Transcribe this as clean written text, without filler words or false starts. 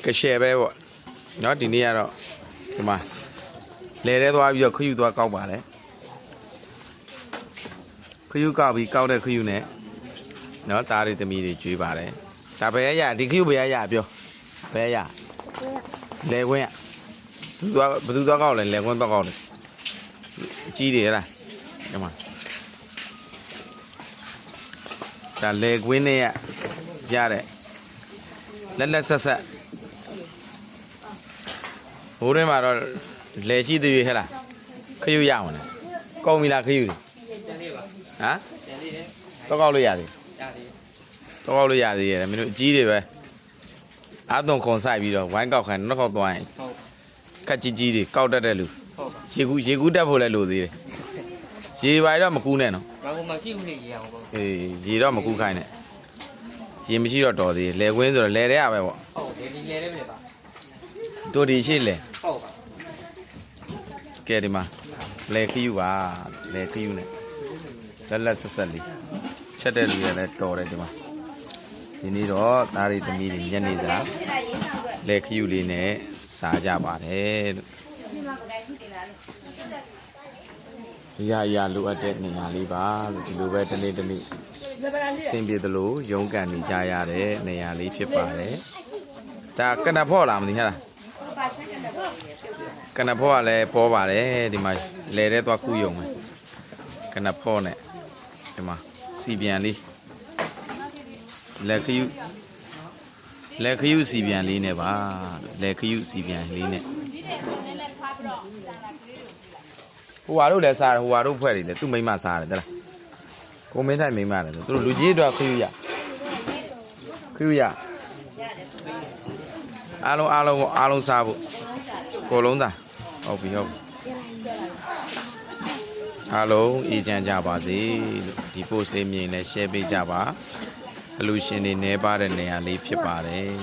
ကရှယ်ပဲပေါ့နော်ဒီနေ့ကတော့ဒီမှာလဲရဲသွားပြီးတော့ခယူသွားကောက်ပါလေခယူကောက်ပြီးကောက်တဲ့ခယူနဲ့နော်သားတွေသမီးတွေကျွေးပါတယ်ဒါဘယ်ရဒီခယူဘယ်ရပြောဘယ်ရလဲခွင်းရဘသူသွားကောက်လဲလဲခွင်းသွားကောက်တယ်ကြီးတယ်ဟလားဒီမှာဒါလဲခွင်းနဲ့ရတဲ့လက်ဆက်ဆက်ဘိုးထဲမှာတော့လဲရှိသေးရဲ့ဟဲ့လားခယူရအောင်လေကောင်းပြီလားခယူဟမ်တော့ကောက်လို့ရသေးတော့ကောက်လို့ရသေးရဲ့မင်းတို့အကြီးတွေပဲအားသွန်ခုံဆိုင်ပြီးတော့ဝိုင်းကောက်ခိုင်းနောက်ခေါက်သွားရင်ခက်ကြီးတွေကောက်တတ်တဲ့လူရေကူးတက်ဖို့လဲလိုသေးတယ်ရေပါတော့မကူးနဲ့နော်မကြည့်ဘူးလေရေအောင်ပေါ့အေးရေတော့မကူးခိုင်းနဲ့ရေမရှိတော့တော်သေးလဲခွင်းဆိုတော့လဲတဲ့ရပဲပေါ့ဟုတ်တယ်ဒီလဲတဲ့ပဲပါတို့ဒီရှိလဲဟုတ်ပါကဲဒီမှာလဲခယူပါလဲခယူနဲ့လက်ဆက်ဆက်လေးချက်တဲ့လူတွေလည်းတော်တယ်ဒီမှာဒီနေ့တော့သားရီသမီးတွေညနေစာလဲခယူလေးနဲ့စားကြပါတယ်လို့ရလိုအပ်တဲ့နေရာလေးပါလို့ဒီလိုပဲတနေ့စင်ပြေသလိုရုံးကန်နေကြရတဲ့နေရာလေးဖြစ်ပါတယ်ဒါကနဖော့လားမသိဟဲ့လားကနဖော့ကလည်းပေါ်ပါတယ်ဒီမှာလဲတဲ့သွားခုယုံမယ်ကနဖော့နဲ့ဒီမှာစီပြန်လေးလက်ခယူစီပြန်လေးနဲ့ပါလက်ခယူစီပြန်လေးနဲ့ဟိုဟာတို့လည်းစားတယ်ဟိုဟာတို့ဖွဲ့တယ်လေသူ့မိမစားတယ်တဲ့လားကိုမင်းထိုင်မိမတယ်သူတို့လူကြီးတော့ခယူရအားလုံးစားဖို့ကိုလုံးသားဟုတ်ပြီအားလုံးအေးချမ်းကြပါစေလို့ဒီ post လေးမြင်လဲ share ပေးကြပါအလူရှင်တွေနေပါတဲ့နေရာလေးဖြစ်ပါတယ်